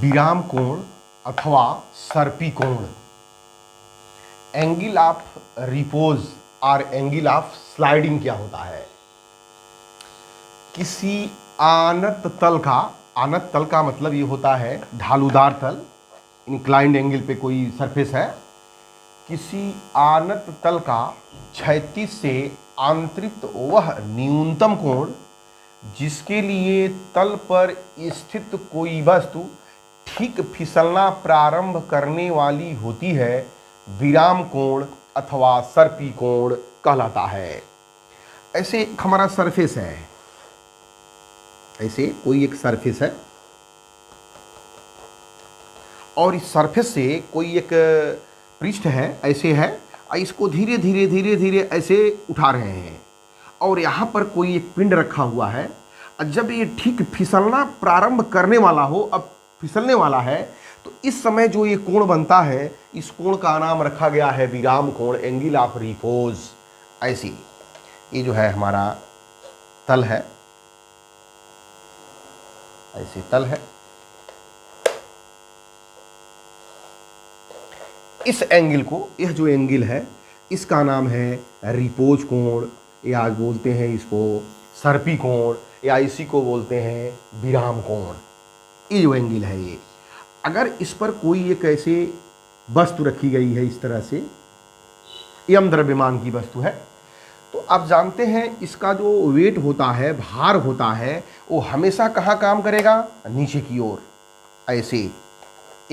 विराम कोण अथवा सर्पी कोण, एंगल ऑफ रिपोज और एंगल ऑफ स्लाइडिंग क्या होता है? किसी आनत तल का, आनत तल का मतलब ये होता है ढालूदार तल, इंक्लाइंड एंगल पे कोई सरफेस है, किसी आनत तल का क्षैतिज से आंतरिक वह न्यूनतम कोण जिसके लिए तल पर स्थित कोई वस्तु ठीक फिसलना प्रारंभ करने वाली होती है, विराम कोण अथवा सर्पी कोण कहलाता है। ऐसे हमारा सरफेस है, ऐसे कोई एक सरफेस है और इस सरफेस से कोई एक पृष्ठ है, ऐसे है, इसको धीरे धीरे धीरे धीरे ऐसे उठा रहे हैं और यहाँ पर कोई एक पिंड रखा हुआ है। जब ये ठीक फिसलना प्रारंभ करने वाला हो, अब फिसलने वाला है, तो इस समय जो ये कोण बनता है, इस कोण का नाम रखा गया है विराम कोण, एंगल ऑफ रिपोज। ऐसी ये जो है हमारा तल है, ऐसे तल है। इस एंगल को, यह जो एंगल है इसका नाम है रिपोज कोण, या बोलते हैं इसको सर्पी कोण, या इसी को बोलते हैं विराम कोण। ये जो एंगल है, ये अगर इस पर कोई एक ऐसे वस्तु रखी गई है इस तरह से, यम द्रव्यमान की वस्तु है, तो आप जानते हैं इसका जो वेट होता है, भार होता है, वो हमेशा कहाँ काम करेगा? नीचे की ओर, ऐसे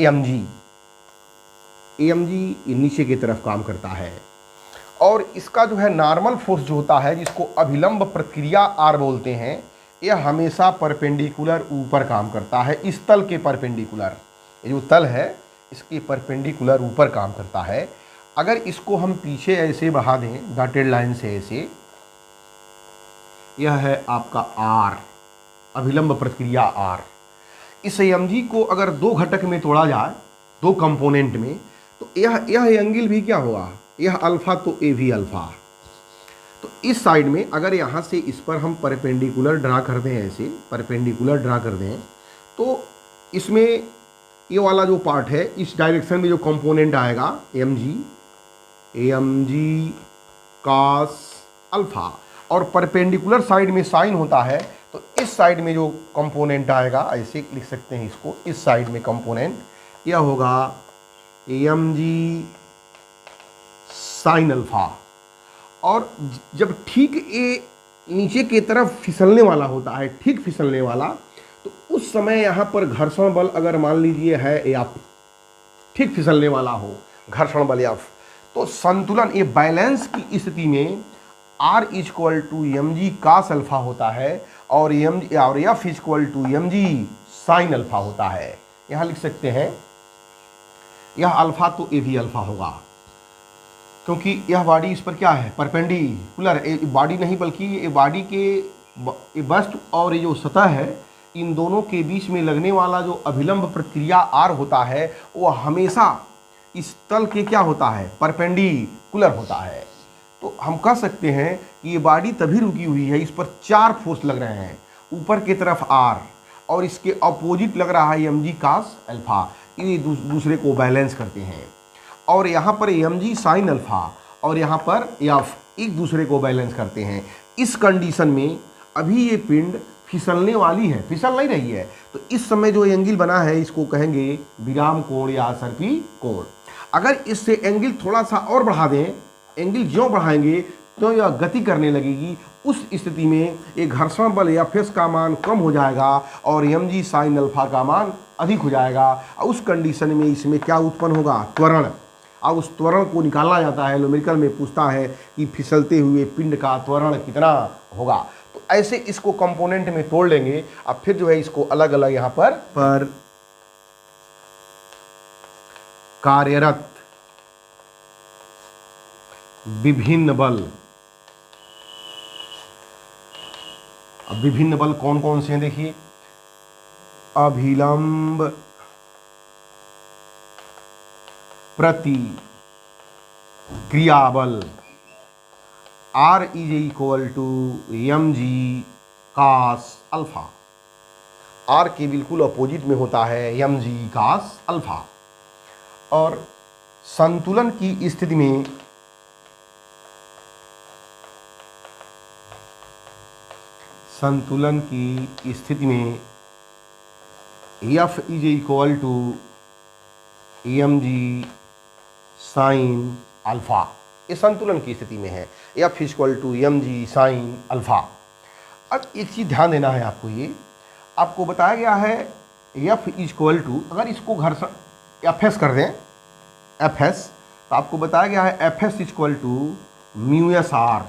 mg नीचे की तरफ काम करता है। और इसका जो है नॉर्मल फोर्स जो होता है, जिसको अभिलंब प्रतिक्रिया R बोलते हैं, यह हमेशा परपेंडिकुलर ऊपर काम करता है, इस तल के परपेंडिकुलर। ये जो तल है इसके परपेंडिकुलर ऊपर काम करता है। अगर इसको हम पीछे ऐसे बढ़ा दें डॉटेड लाइन से, ऐसे, यह है आपका R, अभिलंब प्रतिक्रिया R। इस mg को अगर दो घटक में तोड़ा जाए, दो कंपोनेंट में, तो यह एंगल भी क्या होगा? यह अल्फा, तो ये भी अल्फा। तो इस साइड में अगर यहाँ से इस पर हम परपेंडिकुलर ड्रा कर दें, ऐसे परपेंडिकुलर ड्रा कर दें, तो इसमें ये वाला जो पार्ट है, इस डायरेक्शन में जो कंपोनेंट आएगा mg cos अल्फा, और परपेंडिकुलर साइड में साइन होता है, तो इस साइड में जो कंपोनेंट आएगा, ऐसे लिख सकते हैं इसको, इस साइड में कंपोनेंट यह होगा mg साइन अल्फा। और जब ठीक ये नीचे की तरफ फिसलने वाला होता है, ठीक फिसलने वाला, तो उस समय यहाँ पर घर्षण बल अगर मान लीजिए है F, ठीक फिसलने वाला हो, घर्षण बल F, तो संतुलन, ये बैलेंस की स्थिति में R = mg cos अल्फा होता है और F = mg साइन अल्फा होता है। यहाँ लिख सकते हैं यह अल्फा, तो ये भी अल्फा होगा, क्योंकि यह बॉडी इस पर क्या है? परपेंडिकुलर। बॉडी नहीं बल्कि ये बॉडी के वस्तु और ये जो सतह है, इन दोनों के बीच में लगने वाला जो अभिलंब प्रतिक्रिया R होता है, वो हमेशा इस तल के क्या होता है? परपेंडिकुलर होता है। तो हम कह सकते हैं कि ये बॉडी तभी रुकी हुई है, इस पर चार फोर्स लग रहे हैं, ऊपर की तरफ R और इसके अपोजिट लग रहा है mg cos अल्फा, ये दूसरे को बैलेंस करते हैं। और यहाँ पर mg साइन अल्फा और यहाँ पर F एक दूसरे को बैलेंस करते हैं। इस कंडीशन में अभी ये पिंड फिसलने वाली है, फिसल नहीं रही है, तो इस समय जो एंगल बना है इसको कहेंगे विराम कोण या सर्पी कोण। अगर इससे एंगल थोड़ा सा और बढ़ा दें, एंगल ज्यों बढ़ाएंगे तो यह गति करने लगेगी, उस स्थिति में एक घर्षण बल या फेस का मान कम हो जाएगा और mg साइन अल्फा का मान अधिक हो जाएगा। और उस कंडीशन में इसमें क्या उत्पन्न होगा? त्वरण। और उस त्वरण को निकाला जाता है, न्यूमेरिकल में पूछता है कि फिसलते हुए पिंड का त्वरण कितना होगा। तो ऐसे इसको कंपोनेंट में तोड़ लेंगे, अब फिर जो है इसको अलग अलग यहाँ पर कार्यरत विभिन्न बल। अब विभिन्न बल कौन कौन से हैं देखिए, अभिलंब प्रति क्रियाबल R = mg cos alpha. R के बिल्कुल अपोजिट में होता है एम जी कास अल्फा। और संतुलन की स्थिति में F is equal to M G sine alpha. ये संतुलन की स्थिति में है, F equal to M G sine alpha. अब एक चीज़ ध्यान देना है आपको, ये आपको बताया गया है एफ इक्वल टू, अगर इसको घर्षण एफ एस कर दें, एफ एस, तो आपको बताया गया है F S equal to mu S R.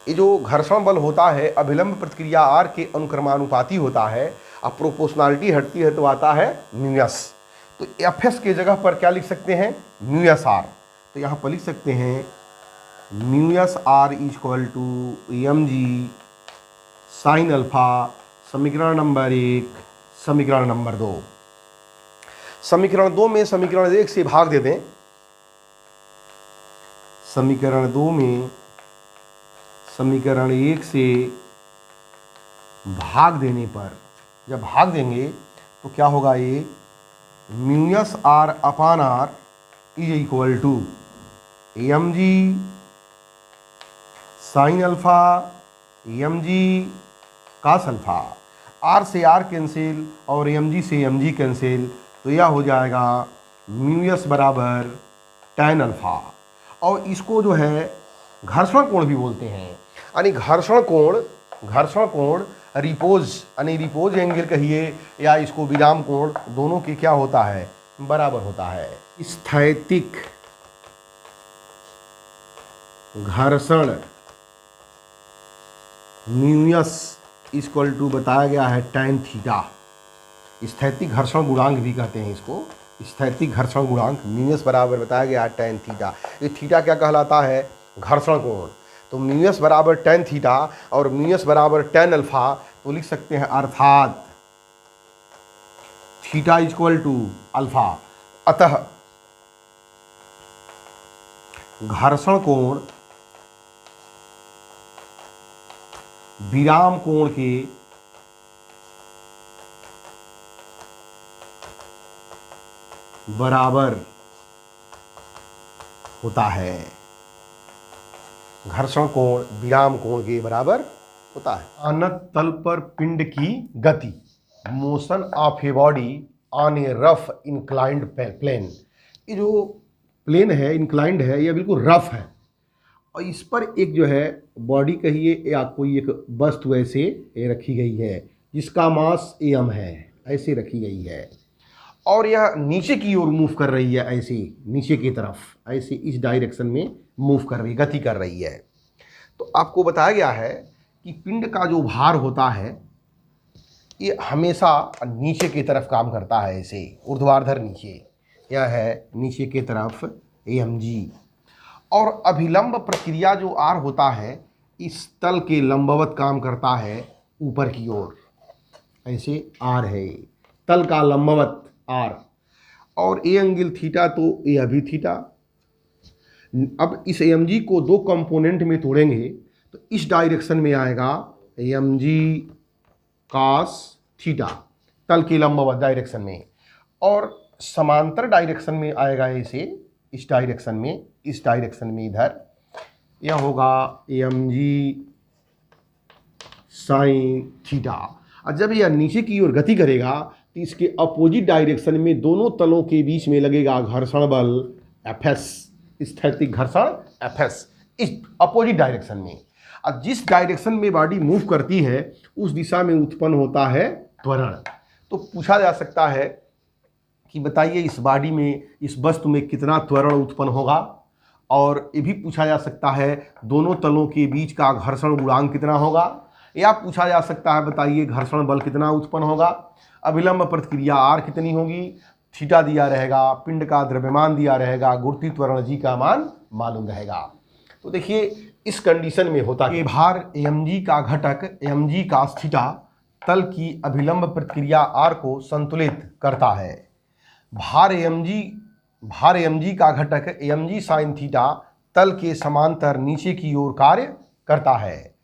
ये जो घर्षण बल होता है अभिलंब प्रतिक्रिया आर के अनुक्रमानुपाती होता है। अब प्रोपोर्शनलिटी हटती है तो आता है म्यू एस। तो एफ एस के जगह पर क्या लिख सकते हैं, म्यू एस आर। तो यहाँ पर लिख सकते हैं mu S R equal to M G sine alpha, समीकरण नंबर 1, समीकरण नंबर 2। समीकरण 2 में समीकरण 1 से भाग दे दें। समीकरण 2 में समीकरण 1 से भाग देने पर, जब भाग देंगे तो क्या होगा, ये mu S R upon R is equal to M G sine alpha M G cos alpha. R से आर कैंसिल और एम जी से एम जी कैंसिल, तो यह हो जाएगा म्यू एस बराबर tan अल्फा। और इसको जो है घर्षण कोण भी बोलते हैं, यानी घर्षण कोण रिपोज, यानी रिपोज एंगल कहिए या इसको विराम कोण, दोनों के क्या होता है, बराबर होता है। स्थैतिक घर्षण म्यू एस इक्वल टू बताया गया है tan थीटा। स्थैतिक घर्षण गुणांक भी कहते हैं इसको, स्थैतिक घर्षण गुणांक म्यू एस बराबर बताया गया है tan थीटा। ये थीटा क्या कहलाता है, घर्षण कोण। तो म्यू एस बराबर tan थीटा और म्यू एस बराबर tan अल्फा, तो लिख सकते हैं अर्थात थीटा इक्वल टू अल्फा। अतः घर्षण कोण विराम कोण के बराबर होता है। घर्षण कोण विराम कोण के बराबर होता है। अनंत तल पर पिंड की गति, motion of a body on a rough inclined plane. ये जो प्लेन है, इंक्लाइंड है, यह बिल्कुल रफ है और इस पर एक जो है बॉडी कहिए या कोई एक वस्तु ऐसे रखी गई है जिसका मास एम है, ऐसे रखी गई है और यह नीचे की ओर मूव कर रही है, ऐसे नीचे की तरफ, ऐसे इस डायरेक्शन में मूव कर रही, गति कर रही है। तो आपको बताया गया है कि पिंड का जो भार होता है ये हमेशा नीचे की तरफ काम करता है, ऐसे ऊर्ध्वाधर नीचे, यह है नीचे की तरफ एम जी। और अभिलंब प्रक्रिया जो आर होता है इस तल के लंबवत काम करता है ऊपर की ओर, ऐसे आर है तल का लंबवत आर। और ए एंगल थीटा, तो यह भी थीटा। अब इस एम जी को दो कंपोनेंट में तोड़ेंगे तो इस डायरेक्शन में आएगा एम जी कास थीटा, तल के लंबवत डायरेक्शन में, और समांतर डायरेक्शन में आएगा ऐसे इस डायरेक्शन में, इस डायरेक्शन में इधर यह होगा एम जी साइन थीटा। और जब यह नीचे की ओर गति करेगा तो इसके अपोजिट डायरेक्शन में दोनों तलों के बीच में लगेगा घर्षण बल एफएस, स्थैतिक घर्षण एफएस, इस अपोजिट डायरेक्शन में। अब जिस डायरेक्शन में बॉडी मूव करती है उस दिशा में उत्पन्न होता है त्वरण। तो पूछा जा सकता है कि बताइए इस बॉडी में, इस वस्तु में कितना त्वरण उत्पन्न होगा, और ये भी पूछा जा सकता है दोनों तलों के बीच का घर्षण गुणांक कितना होगा, या पूछा जा सकता है बताइए घर्षण बल कितना उत्पन्न होगा, अभिलंब प्रतिक्रिया आर कितनी होगी, थीटा दिया रहेगा, पिंड का द्रव्यमान दिया रहेगा, गुरुत्वीय त्वरण जी का मान मालूम रहेगा। तो देखिए इस कंडीशन में होता है भार एम जी का घटक एम जी कास थीटा तल की अभिलंब प्रतिक्रिया आर को संतुलित करता है। भार एम जी का घटक एम जी साइन थीटा तल के समांतर नीचे की ओर कार्य करता है।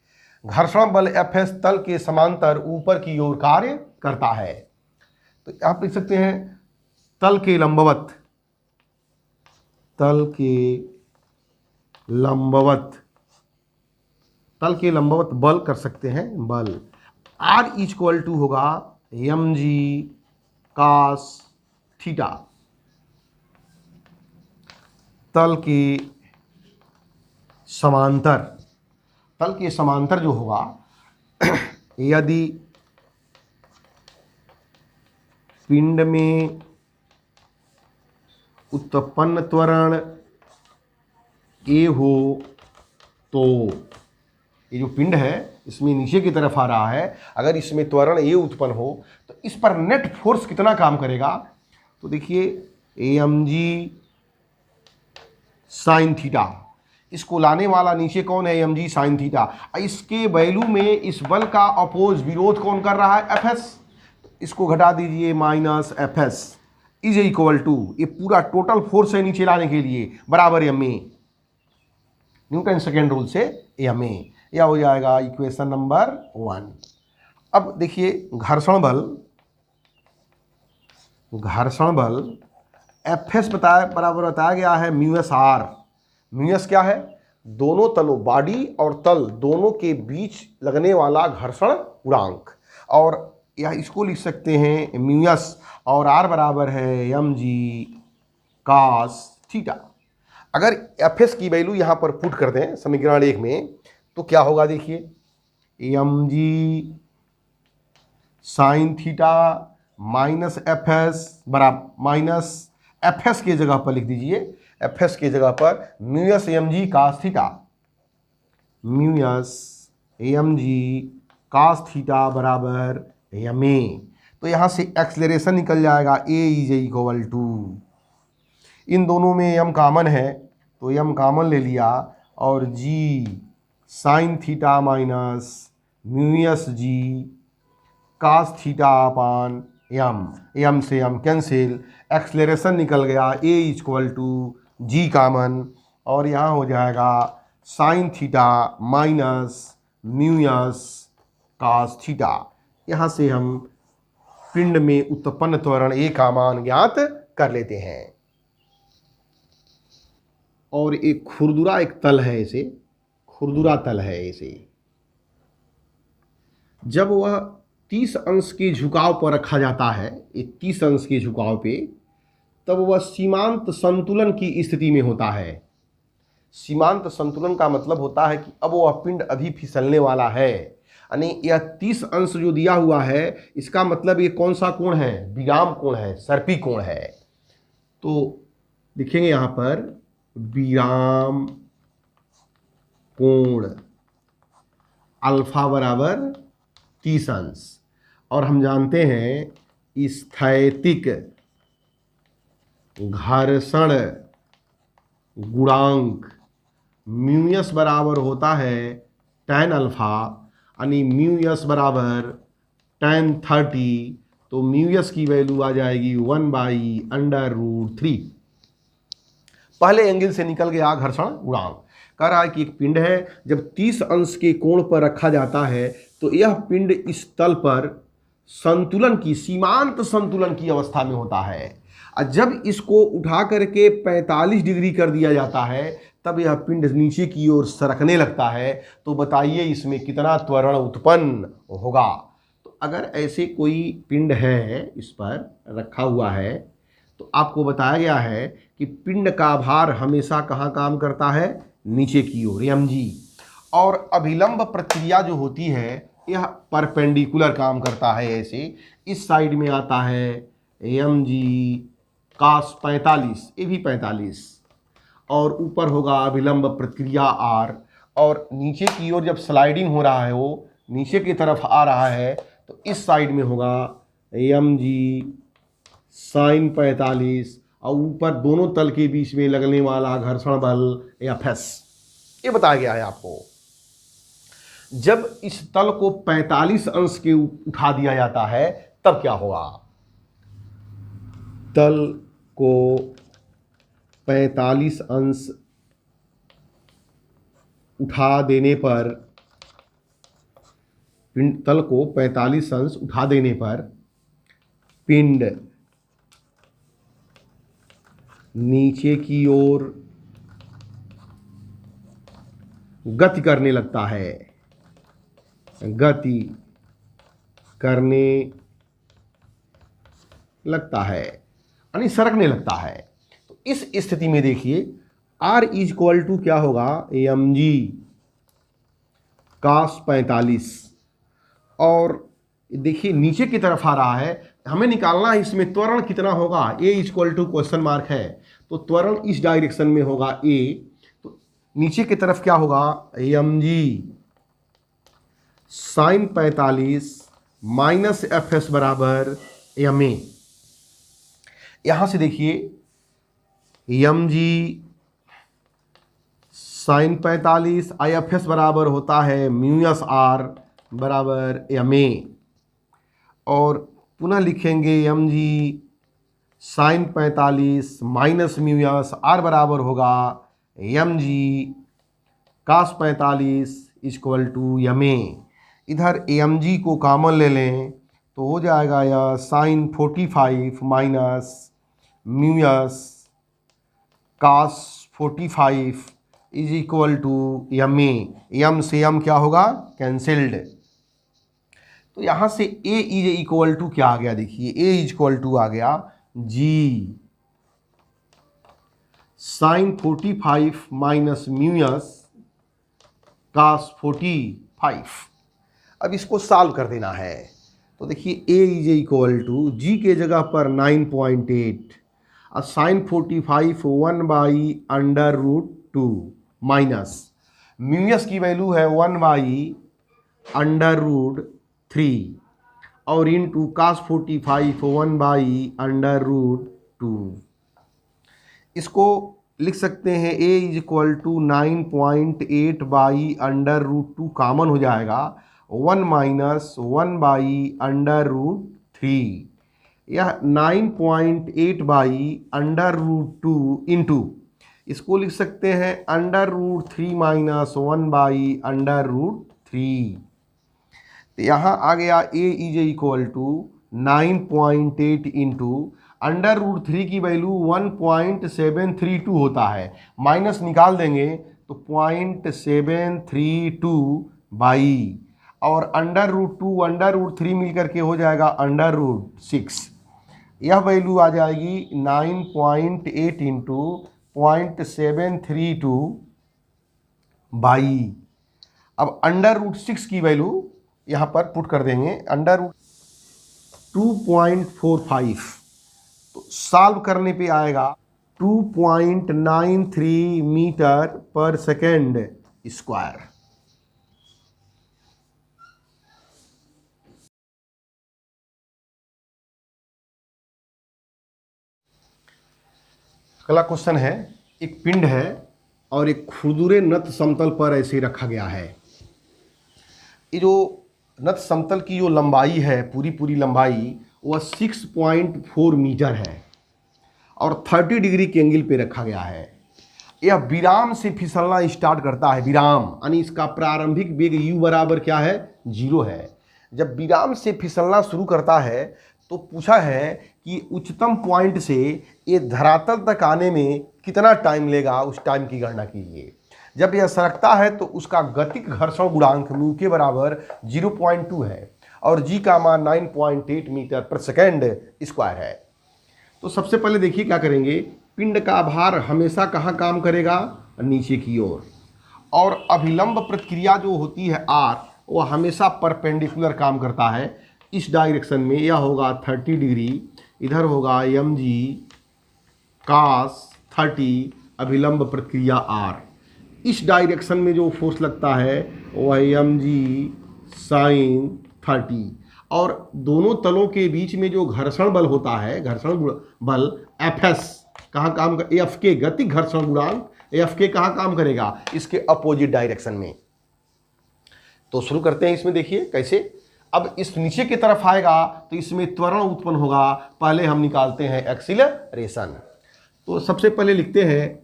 घर्षण बल Fs तल के समांतर ऊपर की ओर कार्य करता है। तो आप लिख सकते हैं तल के लंबवत, तल के लंबवत बल कर सकते हैं बल। R इक्वल टू होगा mg cos थीटा। तल के समांतर जो होगा यदि पिंड में उत्पन्न त्वरण A हो तो ये जो पिंड है इसमें नीचे की तरफ आ रहा है, अगर इसमें त्वरण A उत्पन्न हो तो इस पर नेट फोर्स कितना काम करेगा? तो देखिए mg साइन थीटा, इसको लाने वाला नीचे कौन है? mg sine theta. इसके वैल्यू में इस बल का अपोज विरोध कौन कर रहा है? Fs। इसको घटा दीजिए minus Fs is equal to, ये पूरा टोटल फोर्स है नीचे लाने के लिए, बराबर ma, न्यूटन सेकेंड रूल से ma। यह हो जाएगा इक्वेशन नंबर 1। अब देखिए घर्षण बल Fs बराबर बताया गया है म्यूएस आर। म्यूएस क्या है? दोनों तलों, बॉडी और तल दोनों के बीच लगने वाला घर्षण गुणांक, और या इसको लिख सकते हैं म्यूएस, और आर बराबर है mg cos थीटा। अगर Fs की वैल्यू यहाँ पर पुट कर दें समीकरण 1 में तो क्या होगा? देखिए mg sign theta minus Fs बराबर माइनस Fs की जगह पर लिख दीजिए, Fs की जगह पर mu s mg cos theta, mu s mg cos theta बराबर ma। तो यहाँ से एक्सलेरेशन निकल जाएगा a इज इक्वल टू, इन दोनों में m कॉमन है तो m कॉमन ले लिया, और g sine theta minus mu S g cos theta upon m से m कैंसिल, एक्सलेरेशन निकल गया a equal to g common, और यहाँ हो जाएगा sine theta minus mu S cos theta. यहाँ से हम पिंड में उत्पन्न त्वरण A का मान ज्ञात कर लेते हैं। और एक खुरदुरा एक तल है, इसे खुरदुरा तल है। इसे जब वह 30 अंश के झुकाव पर रखा जाता है, 30 अंश के झुकाव पे, तब वह सीमांत संतुलन की स्थिति में होता है। सीमांत संतुलन का मतलब होता है कि अब वह पिंड अभी फिसलने वाला है, यानी यह 30 अंश जो दिया हुआ है इसका मतलब ये कौन सा कोण है? विराम कोण है, सर्पी कोण है। तो लिखेंगे यहाँ पर विराम कोण अल्फा बराबर 30 अंश, और हम जानते हैं स्थैतिक घर्षण गुणांक म्यूएस बराबर होता है tan अल्फा, यानी म्यूएस बराबर tan 30, तो म्यूएस की वैल्यू आ जाएगी 1/√3। पहले एंगल से निकल गया घर्षण गुणांक। कह रहा है कि एक पिंड है, जब 30 अंश के कोण पर रखा जाता है तो यह पिंड इस तल पर संतुलन की, सीमांत संतुलन की अवस्था में होता है। और जब इसको उठा करके 45 डिग्री कर दिया जाता है तब यह पिंड नीचे की ओर सरकने लगता है। तो बताइए इसमें कितना त्वरण उत्पन्न होगा? तो अगर ऐसे कोई पिंड है इस पर रखा हुआ है तो आपको बताया गया है कि पिंड का भार हमेशा कहाँ काम करता है? नीचे की ओर, mg। और अभिलंब प्रक्रिया जो होती है यह परपेंडिकुलर काम करता है। ऐसे इस साइड में आता है mg cos 45, ये भी 45, और ऊपर होगा अभिलंब प्रक्रिया r, और नीचे की ओर जब स्लाइडिंग हो रहा है वो नीचे की तरफ आ रहा है तो इस साइड में होगा mg साइन 45, और ऊपर दोनों तल के बीच में लगने वाला घर्षण बल Fs। ये बताया गया है आपको। जब इस तल को 45 अंश के उठा दिया जाता है तब क्या होगा? तल को 45 अंश उठा देने पर पिंड तल को 45 अंश उठा देने पर पिंड नीचे की ओर गति करने लगता है, गति करने लगता है यानी सरकने लगता है। तो इस स्थिति में देखिए R इज इक्वल टू क्या होगा, mg cos 45। और देखिए नीचे की तरफ आ रहा है, हमें निकालना है इसमें त्वरण कितना होगा, a is equal to question mark है, तो त्वरण इस डायरेक्शन में होगा a, तो नीचे की तरफ क्या होगा, mg sin 45 माइनस fs बराबर ma। यहां से देखिए mg sin 45 IFS बराबर होता है म्यूएस आर बराबर ma, और पुनः लिखेंगे mg sin 45 minus mu S R बराबर होगा mg cos 45 equal to ma। इधर mg को कॉमन ले लें तो हो जाएगा यह sin 45 minus mu S cos 45 is equal to ma। m से m क्या होगा, कैंसिल्ड। तो यहाँ से a इज इक्वल टू क्या आ गया, देखिए a इज इक्वल टू आ गया g sin 45 minus mu S cos 45। अब इसको सॉल्व कर देना है, तो देखिए a is equal to g के जगह पर 9.8 और sin 45 1/√2 माइनस म्यूएस की वैल्यू है 1/√3 और इनटू cos 45 1/√2। इसको लिख सकते हैं a is equal to 9.8/√2 common हो जाएगा, 1 माइनस 1/√3। यह 9.8/√2 इंटू इसको लिख सकते हैं √3 माइनस 1/√3। तो यहाँ आ गया a is equal to 9.8 into √3 की वैल्यू 1.732 होता है, माइनस निकाल देंगे तो 0.732 बाई, और √2 √3 मिलकर के हो जाएगा √6। यह वैल्यू आ जाएगी 9.8 इंटू 0.732 बाई। अब √6 की वैल्यू यहाँ पर पुट कर देंगे, √2.45, तो सॉल्व करने पे आएगा 2.93 मीटर पर सेकेंड स्क्वायर। अगला क्वेश्चन है, एक पिंड है और एक खुरदुरे नत समतल पर ऐसे रखा गया है। ये जो नत समतल की जो लंबाई है, पूरी लंबाई वह 6.4 मीटर है और 30 डिग्री के एंगल पे रखा गया है। यह विराम से फिसलना स्टार्ट करता है, विराम यानी इसका प्रारंभिक वेग u बराबर क्या है, 0 है। जब विराम से फिसलना शुरू करता है तो पूछा है कि उच्चतम पॉइंट से ये धरातल तक आने में कितना टाइम लेगा, उस टाइम की गणना कीजिए। जब यह सरकता है तो उसका गतिक घर्षण गुणांक म्यू के बराबर 0.2 है और जी का मान 9.8 मीटर पर सेकेंड स्क्वायर है। तो सबसे पहले देखिए क्या करेंगे, पिंड का भार हमेशा कहाँ काम करेगा, नीचे की ओर, और अभिलंब प्रतिक्रिया जो होती है r वो हमेशा परपेंडिकुलर काम करता है। इस डायरेक्शन में यह होगा 30 डिग्री, इधर होगा mg cos 30 अभिलंब प्रतिक्रिया r। इस डायरेक्शन में जो फोर्स लगता है वह mg sin 30, और दोनों तलों के बीच में जो घर्षण बल होता है, घर्षण बल Fs कहाँ काम कर, F गतिक घर्षण गुणांक F कहाँ काम करेगा, इसके अपोजिट डायरेक्शन में। तो शुरू करते हैं, इसमें देखिए कैसे। अब इस नीचे की तरफ आएगा तो इसमें त्वरण उत्पन्न होगा। पहले हम निकालते हैं एक्सीलरेशन। तो सबसे पहले लिखते हैं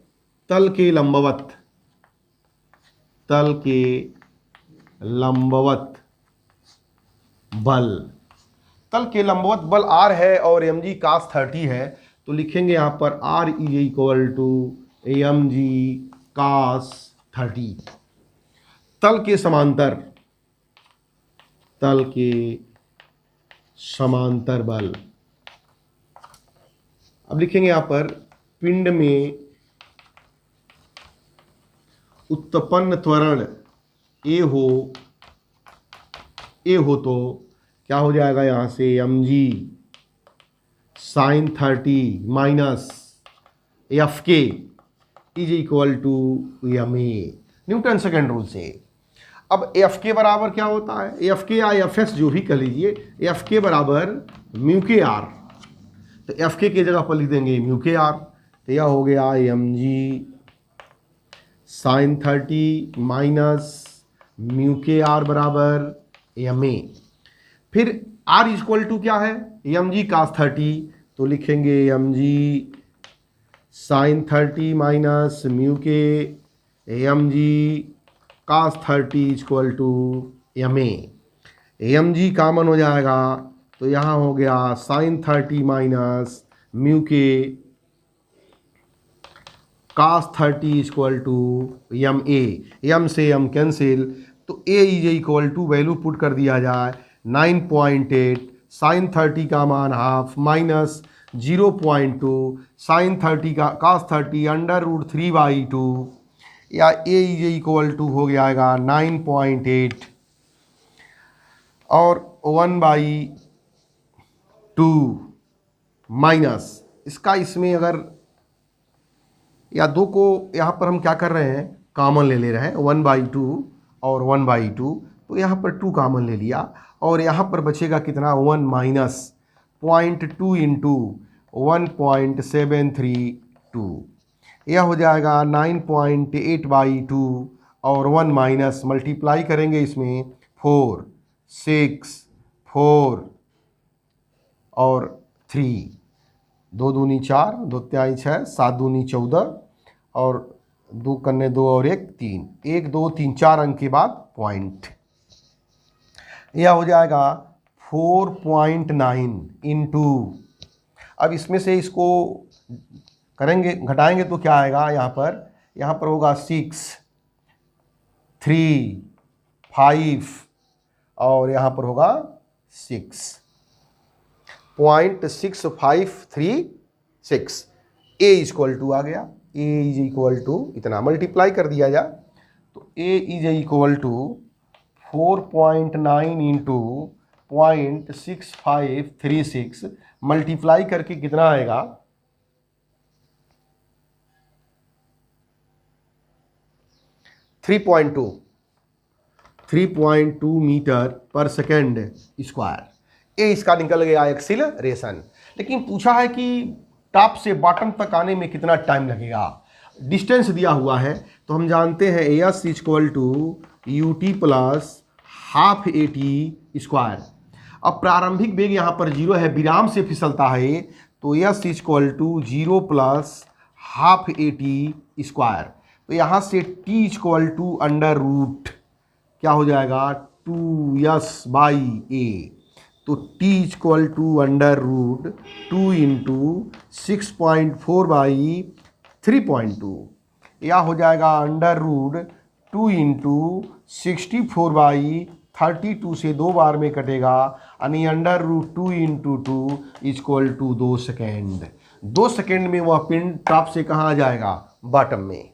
तल के लंबवत, तल के लंबवत बल। तल के लंबवत बल R है और mg cos 30 है, तो लिखेंगे यहाँ पर R is equal to mg cos 30। तल के समांतर, तल के समांतर बल। अब लिखेंगे यहाँ पर पिंड में उत्पन्न त्वरण ए हो तो क्या हो जाएगा यहाँ से mg sin 30 minus F K is equal to ma, Newton second rule से। अब एफ के बराबर क्या होता है, एफ के या एफ एस जो भी कह लीजिए, एफ के बराबर म्यू के आर, तो एफ के की जगह पर लिख देंगे म्यू के आर, तो यह हो गया mg sin 30 माइनस म्यू के आर बराबर ma। फिर r इक्वल टू क्या है, mg cos 30, तो लिखेंगे mg sin 30 minus mu K mg cos 30 equal to ma। mg common हो जाएगा, तो यहाँ हो गया sin 30 minus mu K cos 30 equal to ma। m से m कैंसिल, तो a is equal to value put कर दिया जाए 9.8, sin 30 का मान हाफ माइनस 0.2, sin 30 का cos 30 अंडर रूट 3/2, या a इज इक्वल टू हो जाएगा 9.8 और 1/2 माइनस इसका, इसमें अगर या दो को यहाँ पर हम क्या कर रहे हैं, कॉमन ले रहे हैं, 1/2 और 1/2, तो यहाँ पर 2 कॉमन ले लिया और यहाँ पर बचेगा कितना, 1 माइनस 0.2 इंटू 1.732, यह हो जाएगा 9.8/2 और 1 माइनस मल्टीप्लाई करेंगे इसमें 4, 6, 4 और 3, 2 दूनी 4, 2 त्याई 6, 7 दूनी 14 और 2 कन्ने 2 और 1 3, 1 2 3 4 अंक के बाद पॉइंट, यह हो जाएगा 4.9 इंटू, अब इसमें से इसको करेंगे घटाएंगे तो क्या आएगा, यहाँ पर होगा 6, 3, 5 और यहाँ पर होगा 6.6536, a इक्वल टू आ गया, a इज इक्वल टू इतना मल्टीप्लाई कर दिया जाए तो a is equal to 4.9 into 0.6536 multiply करके कितना आएगा, 3.2 मीटर पर सेकेंड स्क्वायर, ये इसका निकल गया एक्सीलरेशन। लेकिन पूछा है कि टॉप से बॉटम तक आने में कितना टाइम लगेगा, डिस्टेंस दिया हुआ है, तो हम जानते हैं S equal to U T plus half A T square. अब प्रारंभिक वेग यहाँ पर 0 है, विराम से फिसलता है, तो s equal to 0 plus half A T square, तो यहाँ से t equal to under root क्या हो जाएगा 2s/a, तो t equal to under root 2 into 6.4/3.2, या हो जाएगा अंडर रूट 2 इंटू 64/32 से 2 बार में कटेगा, यानी under root 2 into 2 equal to 2 second. 2 second में वह पिन टॉप से कहाँ आ जाएगा, बॉटम में।